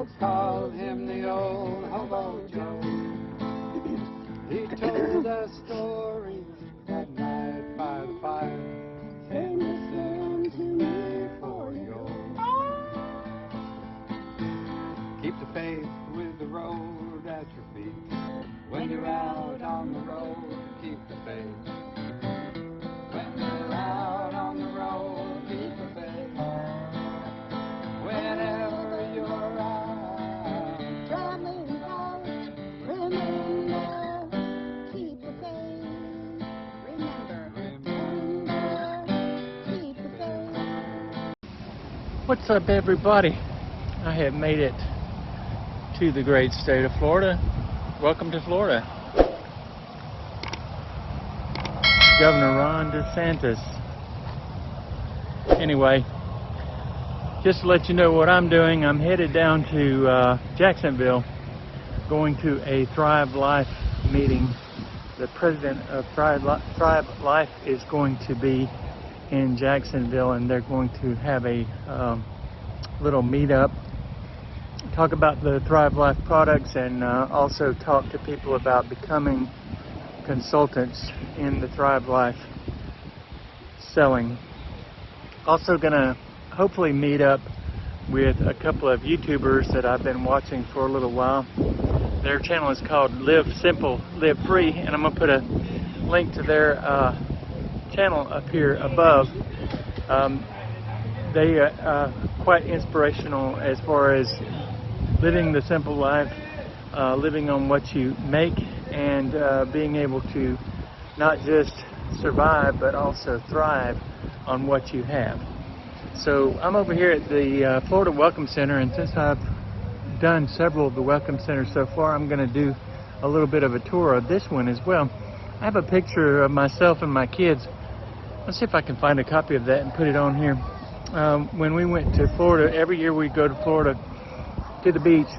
Folks called him the old Hobo Joe. He told us stories that night by the fire. Say, listen to me before you go. Keep the faith with the road at your feet. When you're out on the road, keep the faith. When you're out on the road, keep the faith. Whenever you're out traveling out, remember, keep the faith. Remember, keep the faith. What's up, everybody? I have made it to the great state of Florida. Welcome to Florida. Governor Ron DeSantis. Anyway, just to let you know what I'm doing, I'm headed down to Jacksonville, going to a Thrive Life meeting. The president of Thrive Life is going to be in Jacksonville, and they're going to have a little meetup, talk about the Thrive Life products, and also talk to people about becoming consultants in the Thrive Life selling. Also gonna hopefully meet up with a couple of YouTubers that I've been watching for a little while. Their channel is called Live Simple, Live Free, and I'm gonna put a link to their channel up here above. They are quite inspirational as far as living the simple life, living on what you make, and being able to not just survive but also thrive on what you have. So I'm over here at the Florida Welcome Center, and since I've done several of the Welcome Centers so far, I'm going to do a little bit of a tour of this one as well. I have a picture of myself and my kids. Let's see if I can find a copy of that and put it on here. When we went to Florida, every year we go to Florida to the beach.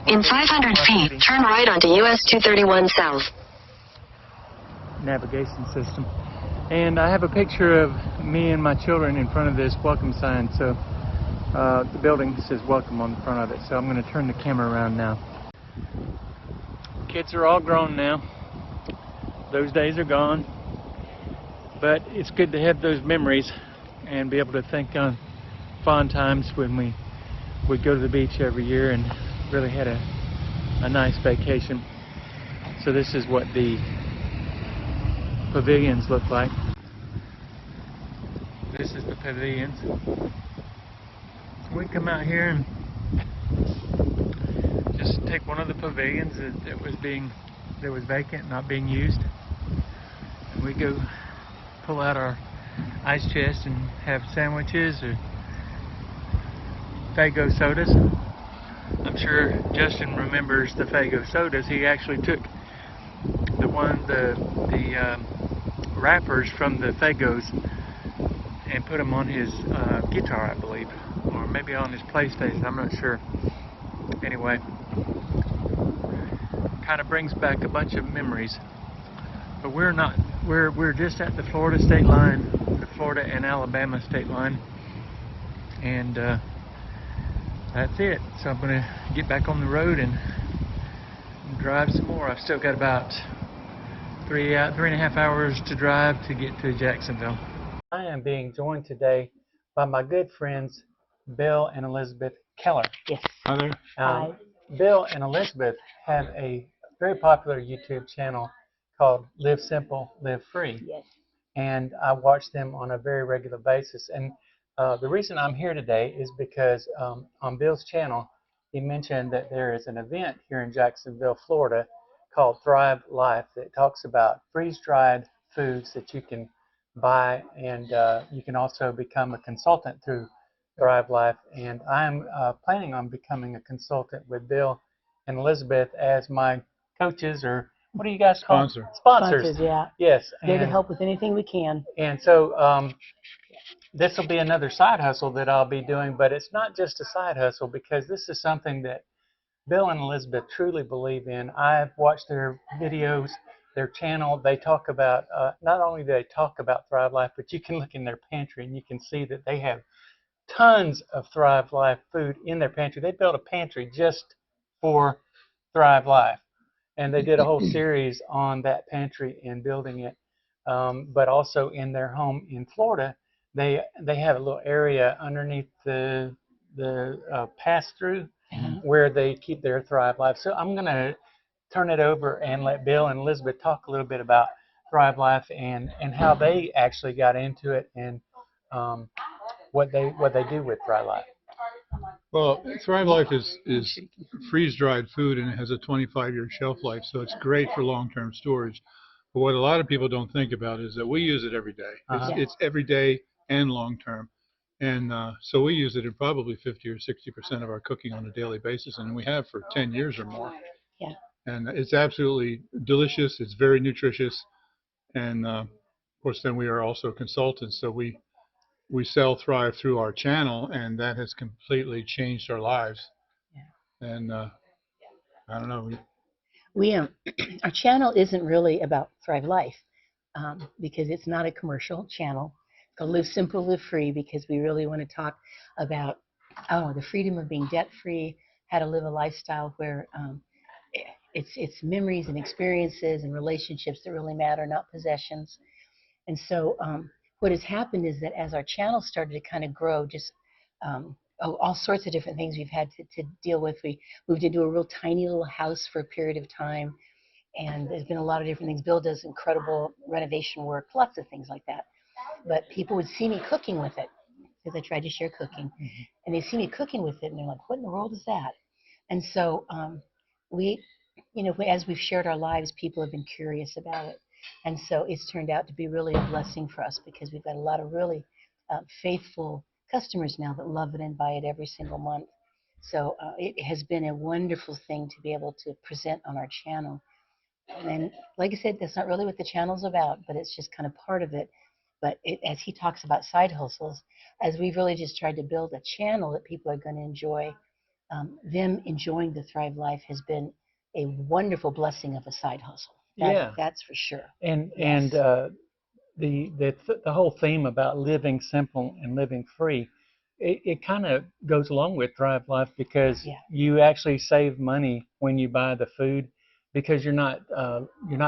In 500 feet, turn right onto US 231 South. Navigation system. And I have a picture of me and my children in front of this welcome sign. So the building says welcome on the front of it. So I'm going to turn the camera around now. Kids are all grown now. Those days are gone. But it's good to have those memories and be able to think on fond times when we would go to the beach every year and really had a nice vacation. So this is what the pavilions look like. This is the pavilions. We come out here and just take one of the pavilions that was vacant, not being used, and we go pull out our ice chest and have sandwiches or Faygo sodas. I'm sure Justin remembers the Faygo sodas. He actually took the wrappers from the Faygos and put them on his guitar, I believe, or maybe on his PlayStation. I'm not sure. Anyway, kind of brings back a bunch of memories. But we're not. We're just at the Florida state line, the Florida and Alabama state line, and that's it. So I'm going to get back on the road and drive some more. I've still got about three and a half hours to drive to get to Jacksonville. I am being joined today by my good friends Bill and Elizabeth Keller. Yes. Hi there. Hi. Bill and Elizabeth have a very popular YouTube channel called Live Simple, Live Free. Yes. And I watch them on a very regular basis. And the reason I'm here today is because on Bill's channel, he mentioned that there is an event here in Jacksonville, Florida, called Thrive Life that talks about freeze-dried foods that you can buy, and you can also become a consultant through Thrive Life. And I'm planning on becoming a consultant with Bill and Elizabeth as my coaches, or what do you guys call them? Sponsors. Yeah. Yes. There to help with anything we can. And so this will be another side hustle that I'll be doing, but it's not just a side hustle, because this is something that Bill and Elizabeth truly believe in. I've watched their videos, their channel. They talk about, not only do they talk about Thrive Life, but you can look in their pantry and you can see that they have tons of Thrive Life food in their pantry. They built a pantry just for Thrive Life, and they did a whole series on that pantry and building it. But also in their home in Florida, they have a little area underneath the pass-through where they keep their Thrive Life. So I'm going to turn it over and let Bill and Elizabeth talk a little bit about Thrive Life and how they actually got into it and what they do with Thrive Life. Well, Thrive Life is freeze-dried food, and it has a 25-year shelf life, so it's great for long-term storage. But what a lot of people don't think about is that we use it every day. It's every day and long-term. And so we use it in probably 50 or 60% of our cooking on a daily basis, and we have for 10 years or more. Yeah. And it's absolutely delicious. It's very nutritious. And of course, then we are also consultants, so we sell Thrive through our channel, and that has completely changed our lives. Yeah. And I don't know. We our channel isn't really about Thrive Life because it's not a commercial channel. It's called Live Simple, Live Free because we really want to talk about the freedom of being debt-free, how to live a lifestyle where it's memories and experiences and relationships that really matter, not possessions. And so what has happened is that as our channel started to kind of grow, just all sorts of different things we've had to deal with. We moved into a real tiny little house for a period of time, and there's been a lot of different things. Bill does incredible renovation work, lots of things like that. But people would see me cooking with it because I tried to share cooking, and they see me cooking with it, and they're like, "What in the world is that?" And so as we've shared our lives, people have been curious about it. And so it's turned out to be really a blessing for us because we've got a lot of really faithful customers now that love it and buy it every single month. So it has been a wonderful thing to be able to present on our channel. And like I said, that's not really what the channel's about, but it's just kind of part of it. But as he talks about side hustles, as we've really just tried to build a channel that people are going to enjoy, them enjoying the Thrive Life has been a wonderful blessing of a side hustle. That's for sure. And the whole theme about living simple and living free, it kind of goes along with Thrive Life because you actually save money when you buy the food because you're not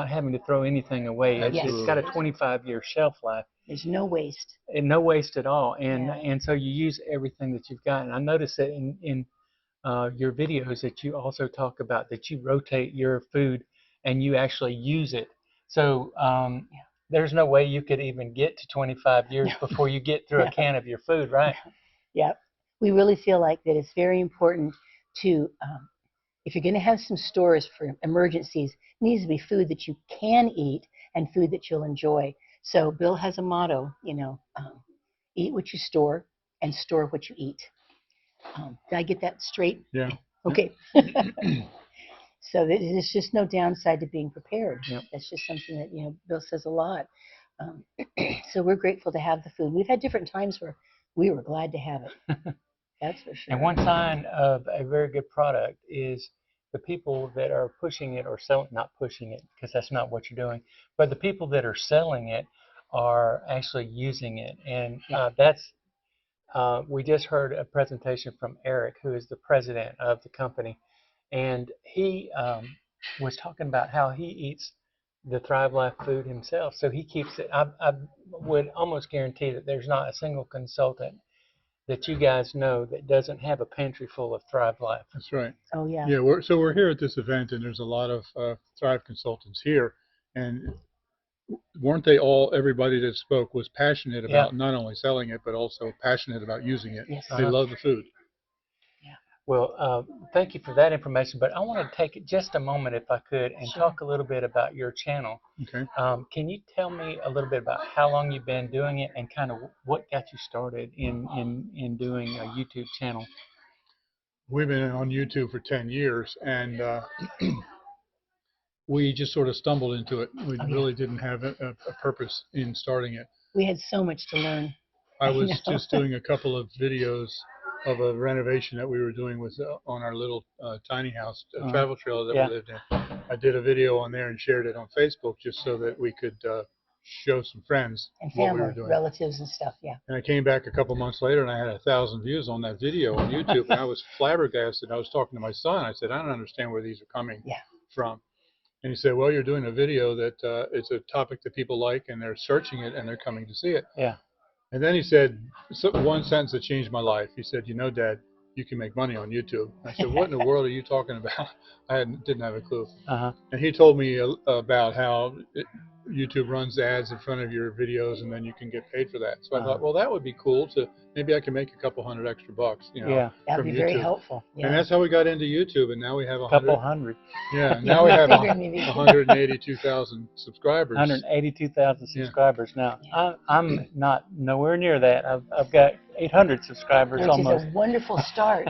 having to throw anything away. It's got a 25-year shelf life. There's no waste. And no waste at all. And so you use everything that you've got. And I noticed that in your videos that you also talk about that you rotate your food and you actually use it. So there's no way you could even get to 25 years before you get through a can of your food, right? Yeah. We really feel like that it's very important to, if you're going to have some stores for emergencies, it needs to be food that you can eat and food that you'll enjoy. So Bill has a motto, eat what you store and store what you eat. Did I get that straight? Yeah. Okay. So there's just no downside to being prepared. Yep. That's just something that, Bill says a lot. So we're grateful to have the food. We've had different times where we were glad to have it. That's for sure. And one sign of a very good product is the people that are pushing it or selling, not pushing it because that's not what you're doing, but the people that are selling it are actually using it. And we just heard a presentation from Eric, who is the president of the company. And he was talking about how he eats the Thrive Life food himself. So he keeps it. I would almost guarantee that there's not a single consultant that you guys know that doesn't have a pantry full of Thrive Life. That's right. Oh, yeah. Yeah, we're here at this event, and there's a lot of Thrive consultants here. And weren't they all, everybody that spoke was passionate about not only selling it, but also passionate about using it. Yes. They love the food. Well, thank you for that information, but I want to take just a moment, if I could, and talk a little bit about your channel. Okay. Can you tell me a little bit about how long you've been doing it and kind of what got you started in doing a YouTube channel? We've been on YouTube for 10 years, and we just sort of stumbled into it. We really didn't have a purpose in starting it. We had so much to learn. I was just doing a couple of videos of a renovation that we were doing on our little tiny house, travel trailer that we lived in. I did a video on there and shared it on Facebook just so that we could show some friends And what we family, were doing. relatives and stuff, yeah. And I came back a couple months later and I had 1,000 views on that video on YouTube, and I was flabbergasted. I was talking to my son. I said, I don't understand where these are coming Yeah. from. And he said, well, you're doing a video that it's a topic that people like, and they're searching it and they're coming to see it. Yeah. And then he said one sentence that changed my life. He said, you know, Dad, you can make money on YouTube. I said, what in the world are you talking about? I didn't have a clue. Uh-huh. And he told me about how YouTube runs ads in front of your videos, and then you can get paid for that. So I thought, well, that would be cool to maybe I can make a couple $100 extra bucks, you know, Yeah. That'd from be very YouTube. helpful. Yeah. And that's how we got into YouTube, and now we have Couple hundred. Yeah, now we have Maybe. 182,000 subscribers. 182,000 Yeah. subscribers now. I'm not nowhere near that. I've got 800 subscribers Which almost. is a wonderful start.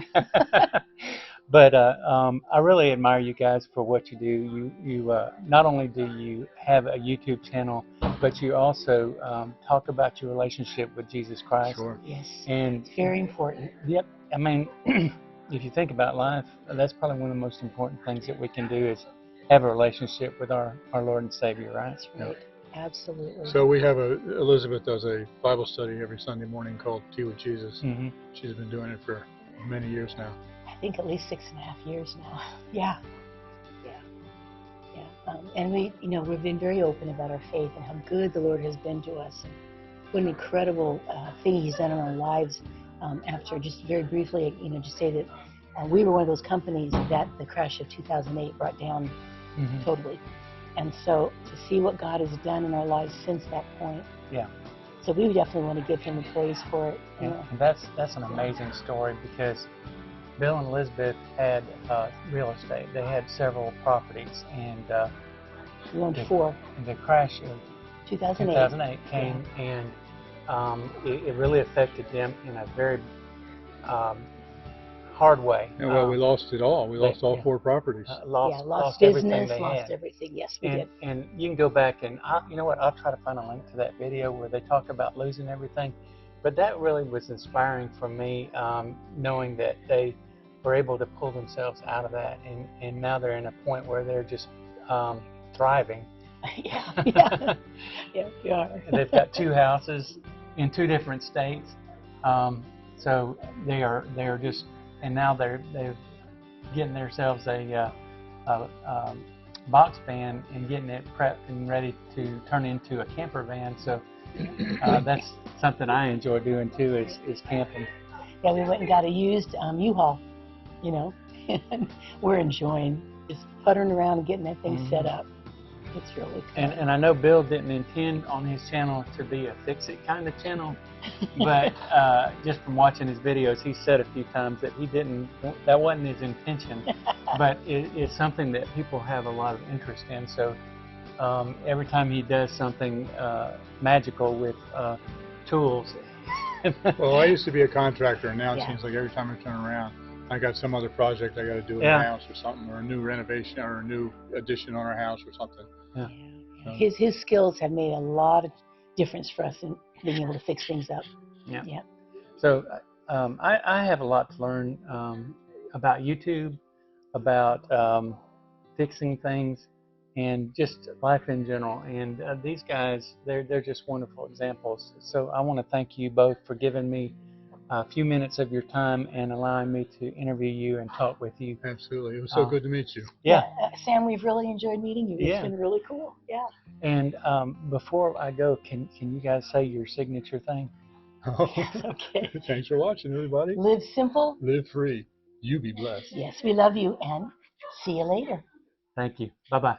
But I really admire you guys for what you do. You not only do you have a YouTube channel, but you also talk about your relationship with Jesus Christ. Sure. Yes. And Very important. yep, I mean, if you think about life, that's probably one of the most important things that we can do is have a relationship with our Lord and Savior, right? That's right. Absolutely. So we have Elizabeth does a Bible study every Sunday morning called Tea with Jesus. Mm-hmm. She's been doing it for many years now. I think at least 6.5 years now. Yeah. And we, we've been very open about our faith and how good the Lord has been to us. And what an incredible thing He's done in our lives. After just very briefly, just say that we were one of those companies that the crash of 2008 brought down Mm-hmm. totally. And so to see what God has done in our lives since that point. Yeah. So we definitely want to give Him the praise for it. And that's an amazing story because Bill and Elizabeth had real estate. They had several properties, and We owned 4. the crash of 2008. 2008 came, and it really affected them in a very hard way. And well, we lost it all. We lost all yeah. 4 properties. Lost everything business, they lost had. everything. Yes, we did. And you can go back and you know what? I'll try to find a link to that video where they talk about losing everything. But that really was inspiring for me, knowing that they were able to pull themselves out of that, and now they're in a point where they're just thriving. Yeah, we are. They've got 2 houses in 2 different states, so they're just, and now they're getting themselves a box van and getting it prepped and ready to turn into a camper van. So that's something I enjoy doing too, is camping. Yeah, we went and got a used U-Haul, and we're enjoying just puttering around and getting that thing set up. It's really cool. And I know Bill didn't intend on his channel to be a fix-it kind of channel, but just from watching his videos, he said a few times that that wasn't his intention, but it's something that people have a lot of interest in. So every time he does something magical with tools. Well, I used to be a contractor, and now it Yeah. seems like every time I turn around, I got some other project I got to do in Yeah. the house or something, or a new renovation or a new addition on our house or something. Yeah. His skills have made a lot of difference for us in being able to fix things up. Yeah. So I have a lot to learn about YouTube, about fixing things, and just life in general. And these guys, they're just wonderful examples. So I want to thank you both for giving me a few minutes of your time and allowing me to interview you and talk with you. Absolutely. It was so good to meet you. Yeah. Sam, we've really enjoyed meeting you. It's Yeah. been really cool. Yeah. And before I go, can you guys say your signature thing? Okay. Thanks for watching, everybody. Live simple. Live free. You be blessed. Yes, we love you, and see you later. Thank you. Bye-bye.